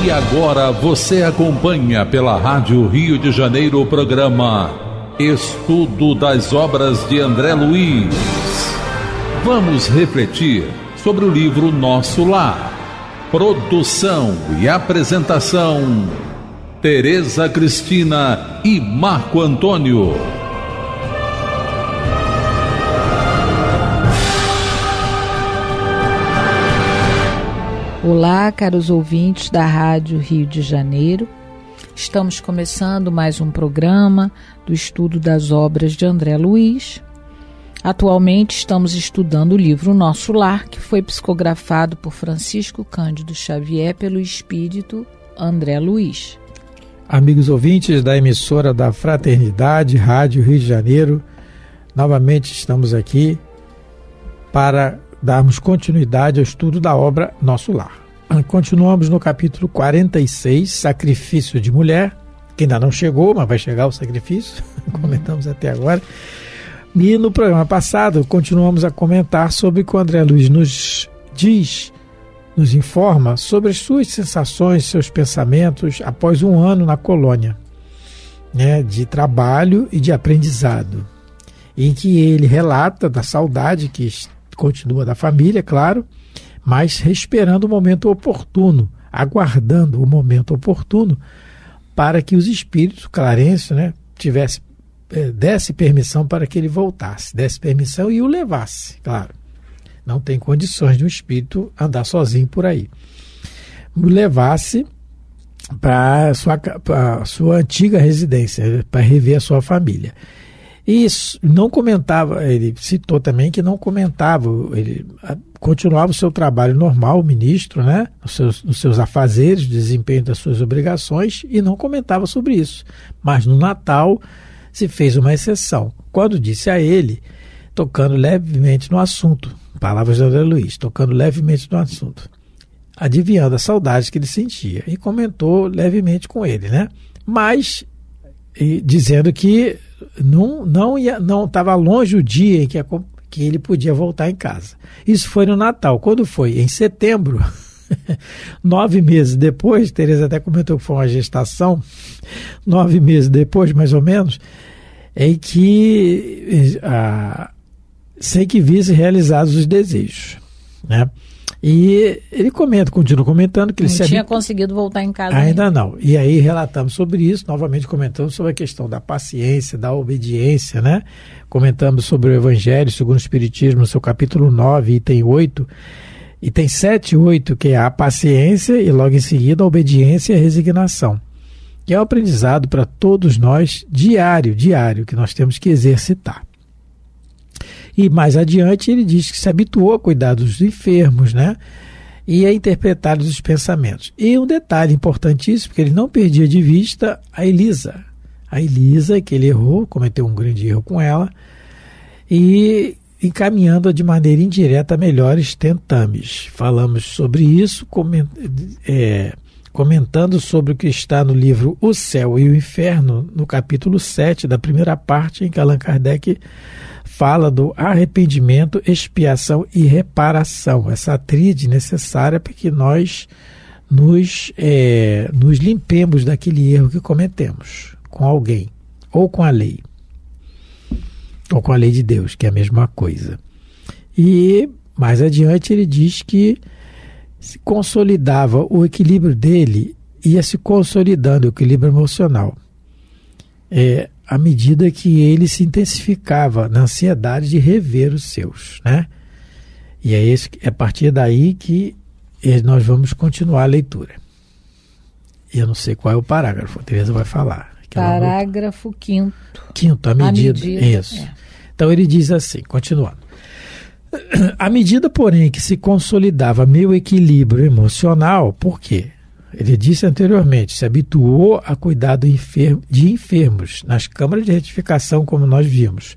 E agora você acompanha pela Rádio Rio de Janeiro o programa Estudo das Obras de André Luiz. Vamos refletir sobre o livro Nosso Lar. Produção e apresentação, Tereza Cristina e Marco Antônio. Olá, caros ouvintes da Rádio Rio de Janeiro. Estamos começando mais um programa do estudo das obras de André Luiz. Atualmente estamos estudando o livro Nosso Lar, que foi psicografado por Francisco Cândido Xavier pelo espírito André Luiz. Amigos ouvintes da emissora da Fraternidade, Rádio Rio de Janeiro, novamente estamos aqui para darmos continuidade ao estudo da obra Nosso Lar. Continuamos no capítulo 46, Sacrifício de Mulher, que ainda não chegou, mas vai chegar o sacrifício, comentamos até agora. E no programa passado continuamos a comentar sobre o que o André Luiz nos diz, nos informa sobre as suas sensações, seus pensamentos após um ano na colônia, né, de trabalho e de aprendizado, em que ele relata da saudade que continua da família, claro, mas esperando o momento oportuno, aguardando o momento oportuno para que os espíritos, Clarencio, né, desse permissão para que ele voltasse, desse permissão e o levasse, claro. Não tem condições de um espírito andar sozinho por aí. O levasse para a sua antiga residência, para rever a sua família. E não comentava, ele citou também que não comentava, ele continuava o seu trabalho normal, o ministro, né, nos seus afazeres, desempenho das suas obrigações, e não comentava sobre isso. Mas no Natal se fez uma exceção, quando disse a ele, tocando levemente no assunto, palavras de André Luiz, tocando levemente no assunto, adivinhando a saudade que ele sentia, e comentou levemente com ele, né, mas dizendo que não estava longe o dia em que ele podia voltar em casa. Isso foi no Natal. Quando foi? Em setembro, 9 meses depois, Tereza até comentou que foi uma gestação, 9 meses depois, mais ou menos, em que sem que visse realizados os desejos, né? E ele continua comentando que ele não tinha conseguido voltar em casa ainda não. E aí relatamos sobre isso, novamente comentamos sobre a questão da paciência, da obediência, né? Comentamos sobre o Evangelho segundo o Espiritismo, no seu capítulo 9, item 8, item 7 e 8, que é a paciência, e logo em seguida a obediência e a resignação, que é o aprendizado para todos nós diário, que nós temos que exercitar. E mais adiante ele diz que se habituou a cuidar dos enfermos, né? E a interpretar os pensamentos. E um detalhe importantíssimo, que ele não perdia de vista a Elisa. A Elisa, que ele errou, cometeu um grande erro com ela, e encaminhando-a de maneira indireta a melhores tentames. Falamos sobre isso, comentando sobre o que está no livro O Céu e o Inferno, no capítulo 7, da primeira parte, em que Allan Kardec fala do arrependimento, expiação e reparação, essa tríade necessária para que nós nos limpemos daquele erro que cometemos com alguém, ou com a lei de Deus, que é a mesma coisa. E mais adiante ele diz que se consolidava o equilíbrio dele, ia se consolidando o equilíbrio emocional, à medida que ele se intensificava na ansiedade de rever os seus, né? E é a partir daí que nós vamos continuar a leitura. E eu não sei qual é o parágrafo, a Tereza vai falar. Parágrafo 5º. A medida. Isso. Então ele diz assim, continuando. À medida, porém, que se consolidava meu equilíbrio emocional, por quê? Ele disse anteriormente, se habituou a cuidar de enfermos nas câmaras de retificação, como nós vimos.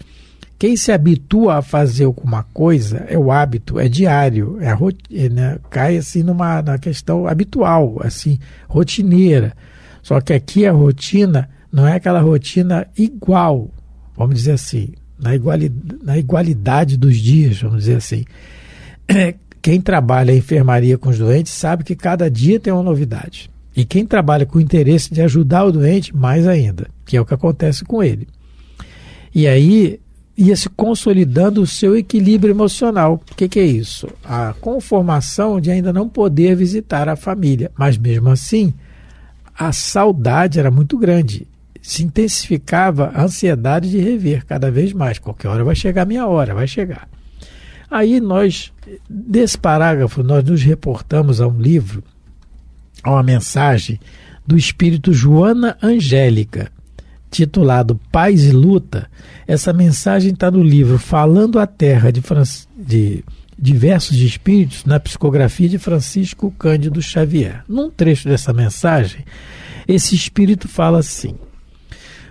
Quem se habitua a fazer alguma coisa, é o hábito, é diário, cai assim na questão habitual, assim, rotineira. Só que aqui a rotina não é aquela rotina igual, vamos dizer assim, na igualdade dos dias, vamos dizer assim. Quem trabalha a enfermaria com os doentes sabe que cada dia tem uma novidade. E quem trabalha com o interesse de ajudar o doente, mais ainda, que é o que acontece com ele. E aí ia se consolidando o seu equilíbrio emocional. O que é isso? A conformação de ainda não poder visitar a família, mas mesmo assim a saudade era muito grande. Se intensificava a ansiedade de rever cada vez mais. Qualquer hora vai chegar a minha hora, vai chegar. Aí nós, desse parágrafo, nós nos reportamos a um livro, a uma mensagem do espírito Joana Angélica, titulado Paz e Luta. Essa mensagem está no livro Falando a Terra de Diversos Espíritos, na psicografia de Francisco Cândido Xavier. Num trecho dessa mensagem, esse espírito fala assim: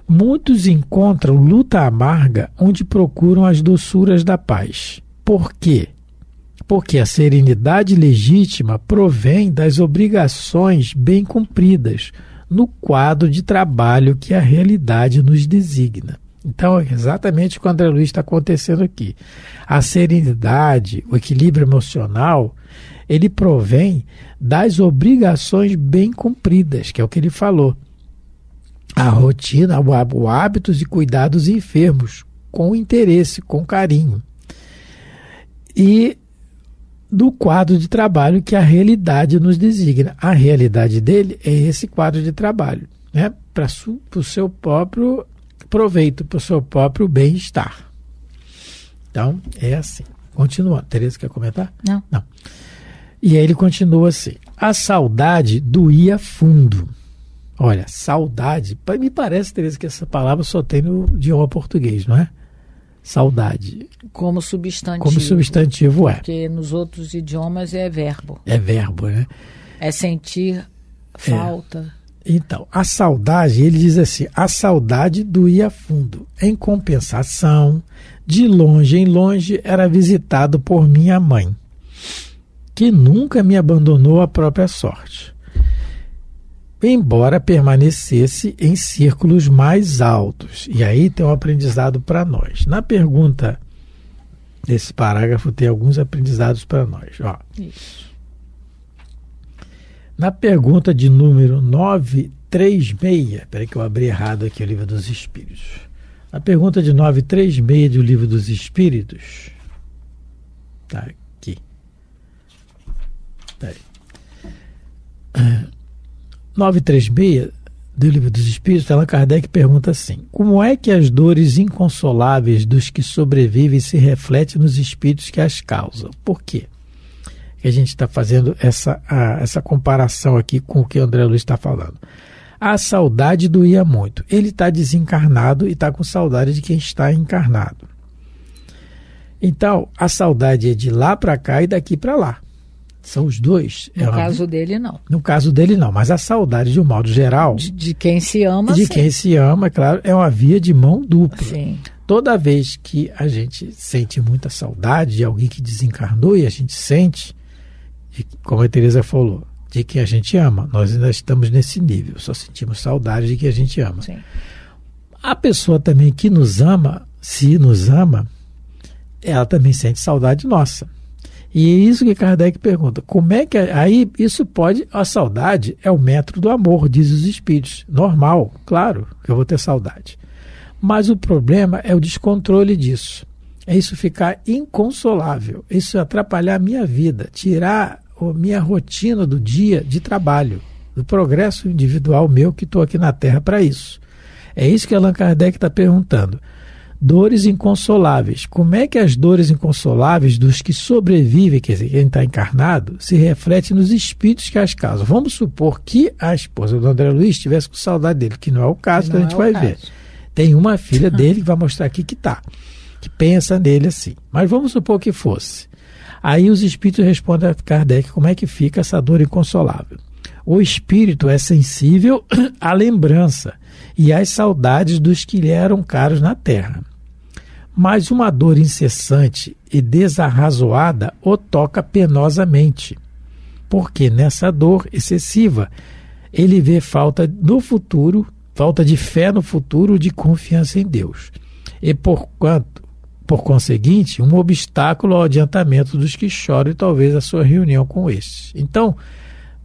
muitos encontram luta amarga onde procuram as doçuras da paz. Por quê? Porque a serenidade legítima provém das obrigações bem cumpridas no quadro de trabalho que a realidade nos designa. Então, é exatamente o que o André Luiz está acontecendo aqui. A serenidade, o equilíbrio emocional, ele provém das obrigações bem cumpridas, que é o que ele falou. A rotina, o hábitos e cuidados enfermos, com interesse, com carinho. E do quadro de trabalho que a realidade nos designa. A realidade dele é esse quadro de trabalho, né? Para o seu próprio proveito, para o seu próprio bem-estar. Então, é assim. Continuando. Tereza, quer comentar? Não. E aí ele continua assim: a saudade doía fundo. Olha, saudade, me parece, Tereza, que essa palavra só tem no idioma português, não é? Saudade. Como substantivo. Como substantivo é. Porque nos outros idiomas é verbo. É verbo, né? É sentir falta. Então, a saudade, ele diz assim: a saudade doía fundo. Em compensação, de longe em longe, era visitado por minha mãe, que nunca me abandonou à própria sorte, embora permanecesse em círculos mais altos. E aí tem um aprendizado para nós. Na pergunta desse parágrafo tem alguns aprendizados para nós. Ó. Isso. Na pergunta de número 936, espera que eu abri errado aqui o Livro dos Espíritos. Na pergunta de 936 do Livro dos Espíritos, tá aqui. Tá aí. 936 do Livro dos Espíritos, Allan Kardec pergunta assim: como é que as dores inconsoláveis dos que sobrevivem se refletem nos espíritos que as causam? Por quê? Que a gente está fazendo essa comparação aqui com o que o André Luiz está falando. A saudade doía muito. Ele está desencarnado e está com saudade de quem está encarnado. Então, a saudade é de lá para cá e daqui para lá. São os dois. No caso dele, não. No caso dele, não. Mas a saudade, de um modo geral... De quem se ama, de sim. quem se ama, é claro, é uma via de mão dupla. Sim. Toda vez que a gente sente muita saudade de alguém que desencarnou, e a gente sente, como a Tereza falou, de quem a gente ama, nós ainda estamos nesse nível, só sentimos saudade de quem a gente ama. Sim. A pessoa também que nos ama, se nos ama, ela também sente saudade nossa. E é isso que Kardec pergunta: como é que aí isso pode... A saudade é o metro do amor, diz os espíritos. Normal, claro que eu vou ter saudade. Mas o problema é o descontrole disso. É isso ficar inconsolável, isso atrapalhar a minha vida, tirar a minha rotina do dia de trabalho, do progresso individual meu, que estou aqui na Terra para isso. É isso que Allan Kardec está perguntando. Dores inconsoláveis. Como é que as dores inconsoláveis dos que sobrevivem, quer dizer, quem está encarnado, se refletem nos espíritos que as causam? Vamos supor que a esposa do André Luiz estivesse com saudade dele, que não é o caso, que a gente vai ver. Tem uma filha dele que vai mostrar aqui que está, que pensa nele assim. Mas vamos supor que fosse. Aí os espíritos respondem a Kardec como é que fica essa dor inconsolável. O espírito é sensível à lembrança e às saudades dos que lhe eram caros na terra. Mas uma dor incessante e desarrazoada o toca penosamente, porque nessa dor excessiva ele vê falta no futuro, falta de fé no futuro, de confiança em Deus. E por conseguinte, um obstáculo ao adiantamento dos que choram e talvez a sua reunião com estes. Então,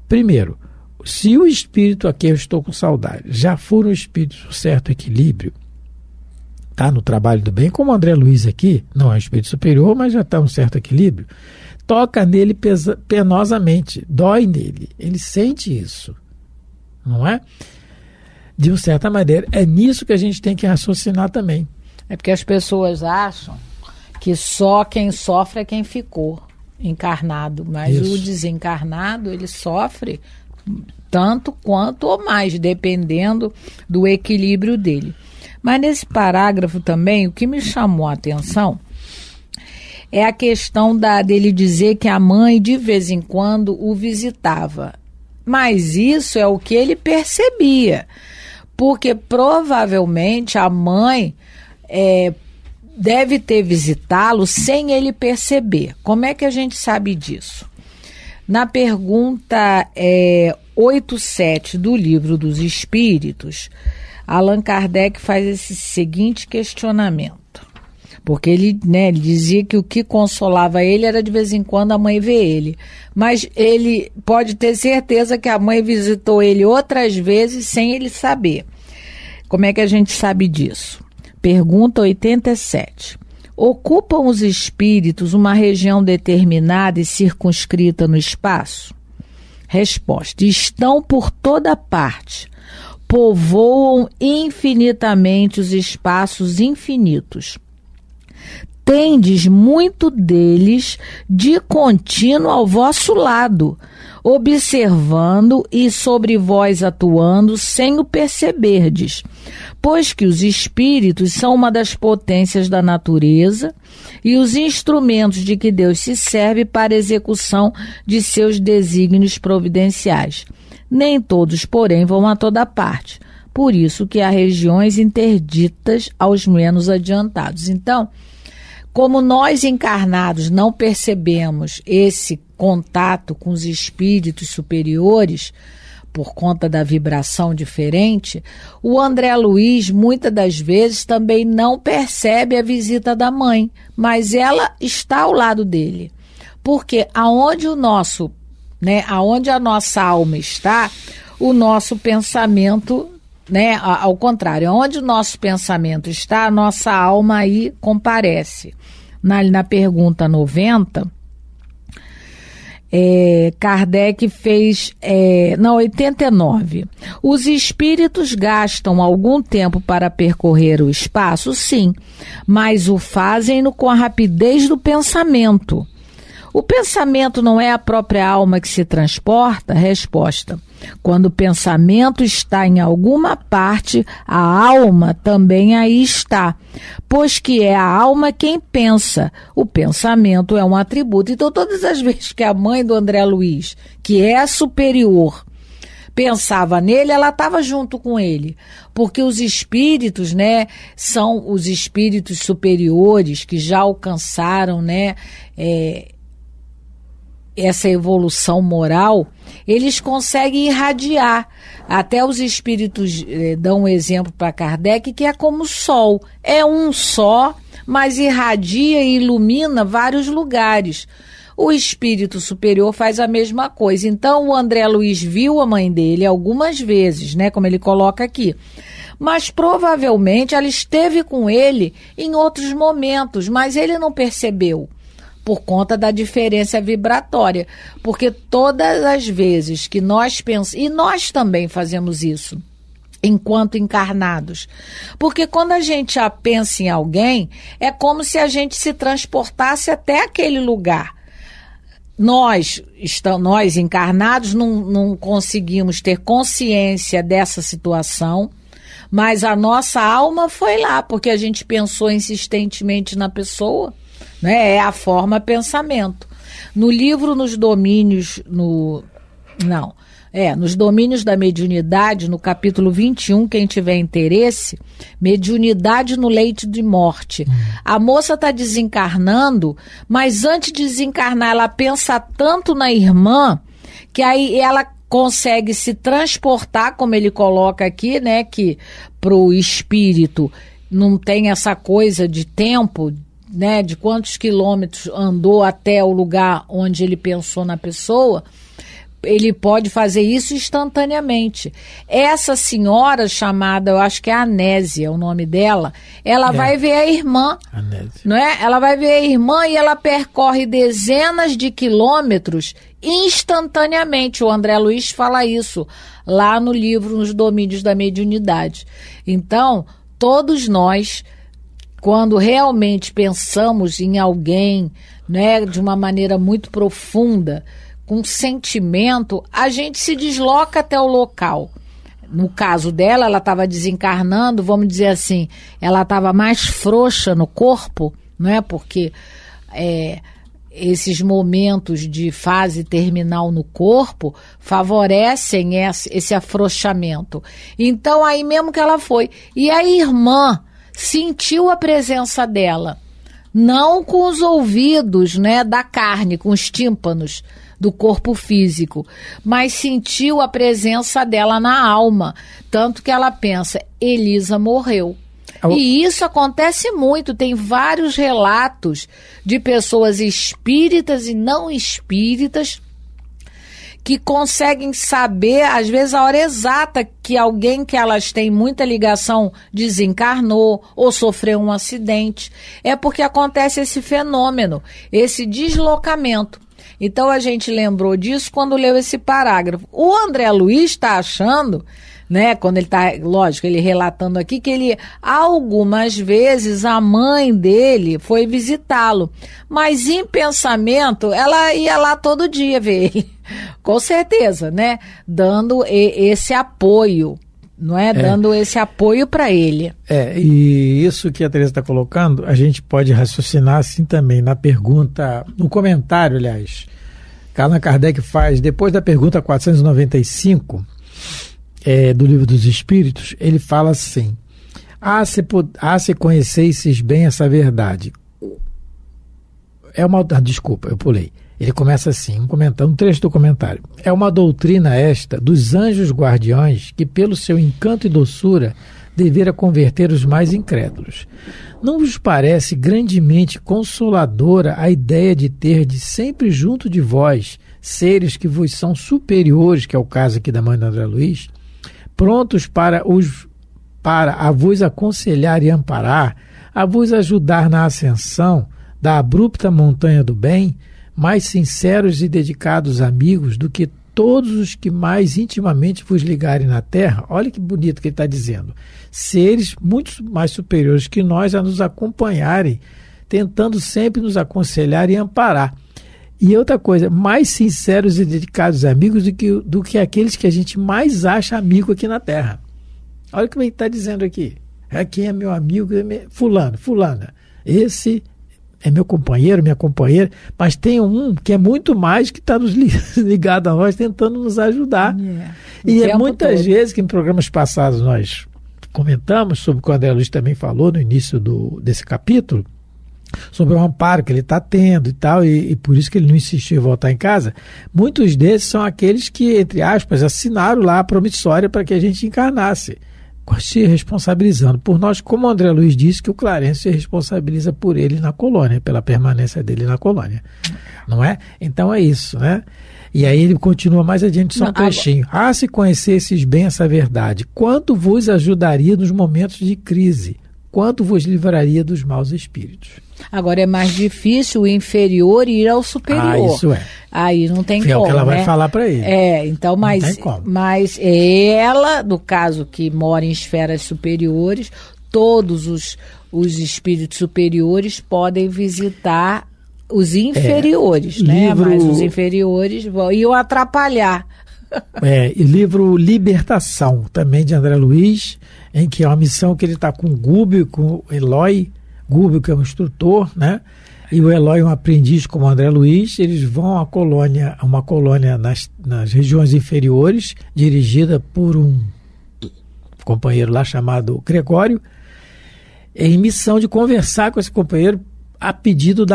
primeiro, se o espírito a quem eu estou com saudade já for um espírito de certo equilíbrio, está no trabalho do bem, como o André Luiz aqui, não é um espírito superior, mas já está um certo equilíbrio, toca nele penosamente, dói nele, ele sente isso, não é? De uma certa maneira, é nisso que a gente tem que raciocinar também. É porque as pessoas acham que só quem sofre é quem ficou encarnado, mas o desencarnado, ele sofre tanto quanto ou mais, dependendo do equilíbrio dele. Mas nesse parágrafo também, o que me chamou a atenção é a questão dele dizer que a mãe de vez em quando o visitava. Mas isso é o que ele percebia, porque provavelmente a mãe deve ter visitá-lo sem ele perceber. Como é que a gente sabe disso? Na pergunta 87 do Livro dos Espíritos, Allan Kardec faz esse seguinte questionamento. Porque ele dizia que o que consolava ele era de vez em quando a mãe ver ele. Mas ele pode ter certeza que a mãe visitou ele outras vezes sem ele saber. Como é que a gente sabe disso? Pergunta 87. Ocupam os espíritos uma região determinada e circunscrita no espaço? Resposta. Estão por toda parte. Povoam infinitamente os espaços infinitos. Tendes muito deles de contínuo ao vosso lado, observando e sobre vós atuando sem o perceberdes, pois que os espíritos são uma das potências da natureza e os instrumentos de que Deus se serve para a execução de seus desígnios providenciais. Nem todos, porém, vão a toda parte. Por isso que há regiões interditas aos menos adiantados. Então, como nós encarnados não percebemos esse contato com os espíritos superiores, por conta da vibração diferente, o André Luiz, muitas das vezes, também não percebe a visita da mãe, mas ela está ao lado dele. Porque aonde aonde a nossa alma está, o nosso pensamento, ao contrário, onde o nosso pensamento está, a nossa alma aí comparece. Na pergunta 90, Kardec fez, 89. Os espíritos gastam algum tempo para percorrer o espaço? Sim, mas o fazem com a rapidez do pensamento. O pensamento não é a própria alma que se transporta? Resposta. Quando o pensamento está em alguma parte, a alma também aí está, pois que é a alma quem pensa. O pensamento é um atributo. Então, todas as vezes que a mãe do André Luiz, que é superior, pensava nele, ela estava junto com ele, porque os espíritos, são os espíritos superiores que já alcançaram, essa evolução moral, eles conseguem irradiar. Até os espíritos dão um exemplo para Kardec, que é como o sol. É um só, mas irradia e ilumina vários lugares. O espírito superior faz a mesma coisa. Então, o André Luiz viu a mãe dele algumas vezes, como ele coloca aqui. Mas provavelmente ela esteve com ele em outros momentos, mas ele não percebeu, por conta da diferença vibratória. Porque todas as vezes que nós pensamos, e nós também fazemos isso, enquanto encarnados, porque quando a gente já pensa em alguém, é como se a gente se transportasse até aquele lugar. Nós encarnados não conseguimos ter consciência dessa situação, mas a nossa alma foi lá, porque a gente pensou insistentemente na pessoa. É a forma pensamento. No livro Nos Domínios da Mediunidade, no capítulo 21, quem tiver interesse, Mediunidade no Leito de Morte. A moça está desencarnando, mas antes de desencarnar, ela pensa tanto na irmã, que aí ela consegue se transportar, como ele coloca aqui, que para o espírito não tem essa coisa de tempo, de quantos quilômetros andou até o lugar onde ele pensou na pessoa, ele pode fazer isso instantaneamente. Essa senhora chamada, eu acho que é Anésia, o nome dela, ela vai ver a irmã, não é? Ela vai ver a irmã e ela percorre dezenas de quilômetros instantaneamente. O André Luiz fala isso lá no livro Nos Domínios da Mediunidade. Então, todos nós, quando realmente pensamos em alguém, né, de uma maneira muito profunda, com sentimento, a gente se desloca até o local. No caso dela, ela estava desencarnando, vamos dizer assim, ela estava mais frouxa no corpo, não é? Porque esses momentos de fase terminal no corpo favorecem esse afrouxamento. Então, aí mesmo que ela foi. E a irmã sentiu a presença dela, não com os ouvidos, né, da carne, com os tímpanos do corpo físico, mas sentiu a presença dela na alma. Tanto que ela pensa, Elisa morreu. E isso acontece muito, tem vários relatos de pessoas espíritas e não espíritas que conseguem saber, às vezes, a hora exata que alguém que elas têm muita ligação desencarnou ou sofreu um acidente. É porque acontece esse fenômeno, esse deslocamento. Então a gente lembrou disso quando leu esse parágrafo. O André Luiz está achando, né, quando ele está, lógico, ele relatando aqui, que ele, algumas vezes, a mãe dele foi visitá-lo, mas em pensamento, ela ia lá todo dia ver ele, com certeza, né, dando esse apoio, não é? Dando esse apoio para ele. E isso que a Teresa está colocando, a gente pode raciocinar assim também, na pergunta, no comentário, aliás, que Allan Kardec faz, depois da pergunta 495, do Livro dos Espíritos, ele fala assim: se conhecesses bem essa verdade. Desculpa, eu pulei. Ele começa assim, um trecho do comentário. É uma doutrina esta dos anjos guardiões que, pelo seu encanto e doçura, devera converter os mais incrédulos. Não vos parece grandemente consoladora a ideia de terdes sempre junto de vós seres que vos são superiores, que é o caso aqui da mãe do André Luiz, prontos para a vos aconselhar e amparar, a vos ajudar na ascensão da abrupta montanha do bem, mais sinceros e dedicados amigos do que todos os que mais intimamente vos ligarem na terra? Olha que bonito que ele está dizendo. Seres muito mais superiores que nós a nos acompanharem, tentando sempre nos aconselhar e amparar. E outra coisa, mais sinceros e dedicados amigos do que aqueles que a gente mais acha amigo aqui na terra. Olha o que ele está dizendo aqui. Quem é meu amigo? Fulana. Esse é meu companheiro, minha companheira, mas tem um que é muito mais, que está nos ligado a nós, tentando nos ajudar. E muitas vezes, que em programas passados nós comentamos sobre o que o André Luiz também falou no início desse capítulo, sobre o amparo que ele está tendo e tal, e por isso que ele não insistiu em voltar em casa. Muitos desses são aqueles que, entre aspas, assinaram lá a promissória para que a gente encarnasse, se responsabilizando por nós, como o André Luiz disse que o Clarence se responsabiliza por ele na colônia, pela permanência dele na colônia, não é? Então é isso, né? E aí ele continua mais adiante, só um trechinho. Se conhecesses bem essa verdade, quanto vos ajudaria nos momentos de crise? Quanto vos livraria dos maus espíritos? Agora é mais difícil o inferior ir ao superior. Isso é. Aí não tem como, é o que ela vai né? falar para ele. Então, mas ela, no caso que mora em esferas superiores, todos os espíritos superiores podem visitar os inferiores, né? Mas os inferiores iam atrapalhar. E livro Libertação, também de André Luiz, em que é uma missão que ele está com o Gúbio, com o Eloy. Gúbio, que é um instrutor, né? E o Eloy, um aprendiz como o André Luiz. Eles vão a uma colônia nas regiões inferiores, dirigida por um companheiro lá chamado Gregório, em missão de conversar com esse companheiro a pedido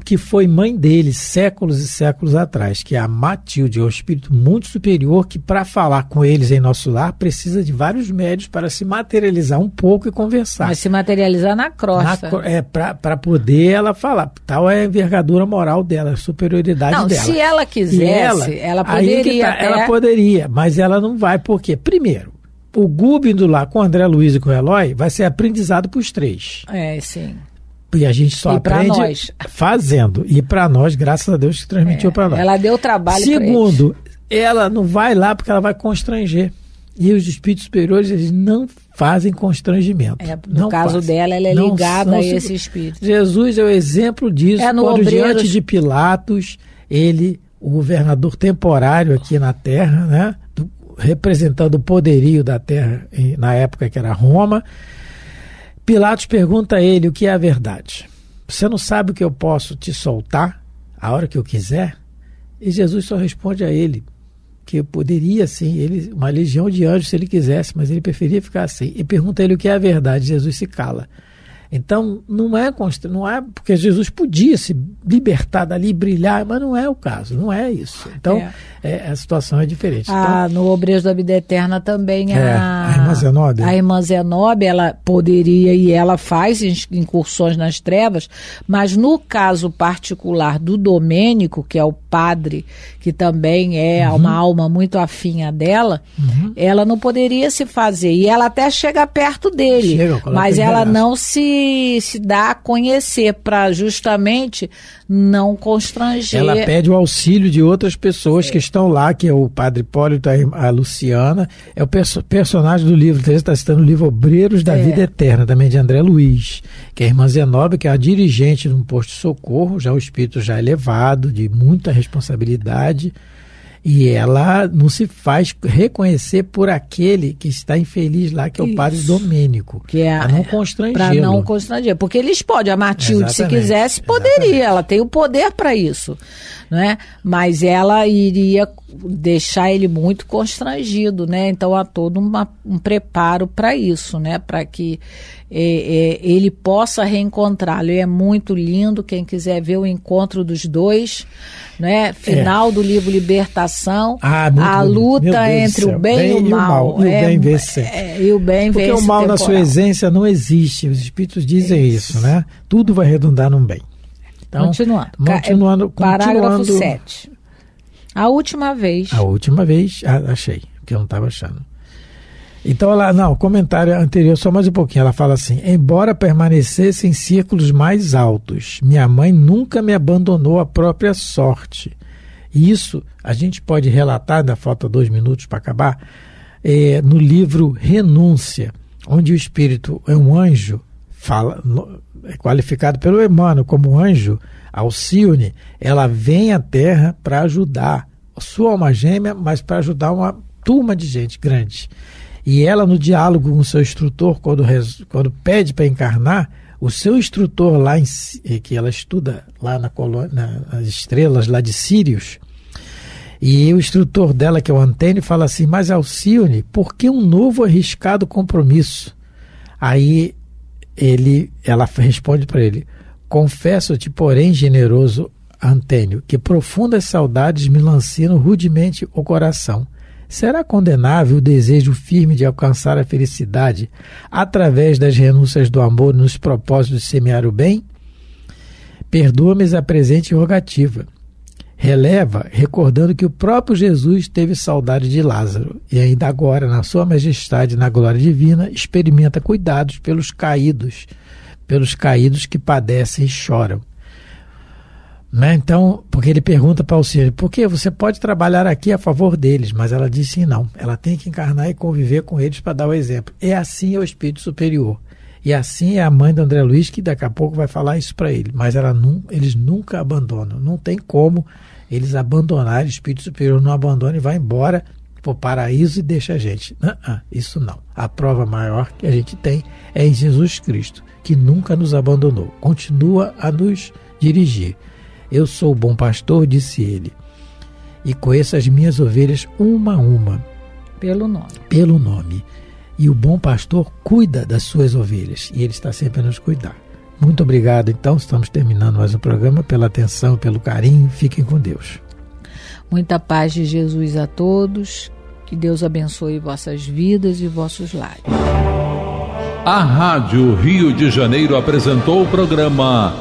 que foi mãe dele séculos e séculos atrás, que é a Matilde, é um espírito muito superior que, para falar com eles em nosso lar, precisa de vários médios para se materializar um pouco e conversar. Mas se materializar na crosta. Para poder ela falar. Tal é a envergadura moral dela, a superioridade dela. Se ela quisesse, ela poderia. Ela poderia, mas ela não vai, por quê? Primeiro, o Gubi indo lá com o André Luiz e com o Eloy vai ser aprendizado para os três. Sim. E a gente só aprende fazendo. E para nós, graças a Deus, que transmitiu para nós. Ela deu trabalho para eles. Segundo, ela não vai lá porque ela vai constranger. E os espíritos superiores, eles não fazem constrangimento. No caso dela, ela é ligada a esse espírito. Jesus é o exemplo disso. Quando diante de Pilatos, ele, o governador temporário aqui na Terra, né, representando o poderio da Terra na época que era Roma, Pilatos pergunta a ele o que é a verdade. Você não sabe o que eu posso te soltar a hora que eu quiser? E Jesus só responde a ele que poderia sim, uma legião de anjos se ele quisesse, mas ele preferia ficar assim. E pergunta a ele o que é a verdade. Jesus se cala. Então, não é porque Jesus podia se libertar dali, brilhar, mas não é o caso, não é isso. Então, a situação é diferente. No Obreiros da Vida Eterna também a irmã Zenóbia. A irmã Zenóbia, ela poderia e ela faz incursões nas trevas, mas no caso particular do Domênico, que é o padre, que também é uma alma muito afim a dela, ela não poderia se fazer. E ela até chega perto dele, mas ela não se dá a conhecer para justamente não constranger. Ela pede o auxílio de outras pessoas que estão lá, que é o Padre Hipólito, a Luciana, é o personagem do livro, você está citando o livro Obreiros da Vida Eterna, também de André Luiz, que é a irmã Zenóbia, que é a dirigente de um posto de socorro, já o espírito já elevado, de muita responsabilidade, e ela não se faz reconhecer por aquele que está infeliz lá, que é o Padre Domênico. Que é para não constrangê-lo. Para não constranger. Porque eles podem, a Matilde, se quisesse, poderia. Ela tem o poder para isso. Né? Mas ela iria deixar ele muito constrangido, né? Então há todo um preparo para isso, né? Para que ele possa reencontrá-lo. E é muito lindo, quem quiser ver o encontro dos dois, né? Final do livro Libertação, a luta entre o bem e o mal. E o bem vence sempre. E o bem vence. Porque o mal na sua essência não existe. Os espíritos dizem isso, né? Tudo vai redundar num bem. Então, continuando. Parágrafo 7. A última vez, achei, que eu não estava achando. Então, o comentário anterior, só mais um pouquinho, ela fala assim: embora permanecesse em círculos mais altos, minha mãe nunca me abandonou à própria sorte. Isso a gente pode relatar, ainda falta 2 minutos para acabar, no livro Renúncia, onde o espírito é um anjo, é qualificado pelo Emmanuel como anjo, Alcione, ela vem à Terra para ajudar a sua alma gêmea, mas para ajudar uma turma de gente grande. E ela, no diálogo com o seu instrutor, quando pede para encarnar, o seu instrutor lá, que ela estuda lá na colônia, nas estrelas lá de Sírios, e o instrutor dela, que é o Antênio, fala assim: mas Alcione, por que um novo arriscado compromisso? Aí ela responde para ele: confesso-te, porém, generoso Antênio, que profundas saudades me lancinam rudemente o coração. Será condenável o desejo firme de alcançar a felicidade através das renúncias do amor nos propósitos de semear o bem? Perdoa-me a presente rogativa. Releva, recordando que o próprio Jesus teve saudade de Lázaro e ainda agora, na sua majestade, na glória divina, experimenta cuidados pelos caídos que padecem e choram. Né? Então, porque ele pergunta para Alcione: por que você pode trabalhar aqui a favor deles? Mas ela diz sim, não. Ela tem que encarnar e conviver com eles para dar o exemplo. É assim o espírito superior. E assim é a mãe do André Luiz, que daqui a pouco vai falar isso para ele. Mas eles nunca abandonam. Não tem como eles abandonarem. O espírito superior não abandona e vai embora para o paraíso e deixa a gente. Isso não. A prova maior que a gente tem é em Jesus Cristo, que nunca nos abandonou. Continua a nos dirigir. Eu sou o bom pastor, disse ele, e conheço as minhas ovelhas uma a uma. Pelo nome. E o bom pastor cuida das suas ovelhas, e ele está sempre a nos cuidar. Muito obrigado. Então, estamos terminando mais um programa. Pela atenção, pelo carinho. Fiquem com Deus. Muita paz de Jesus a todos. Que Deus abençoe vossas vidas e vossos lares. A Rádio Rio de Janeiro apresentou o programa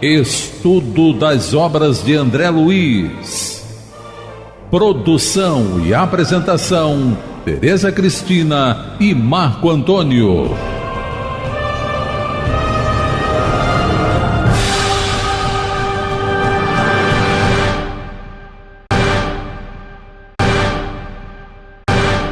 Estudo das Obras de André Luiz. Produção e apresentação: Tereza Cristina e Marco Antônio.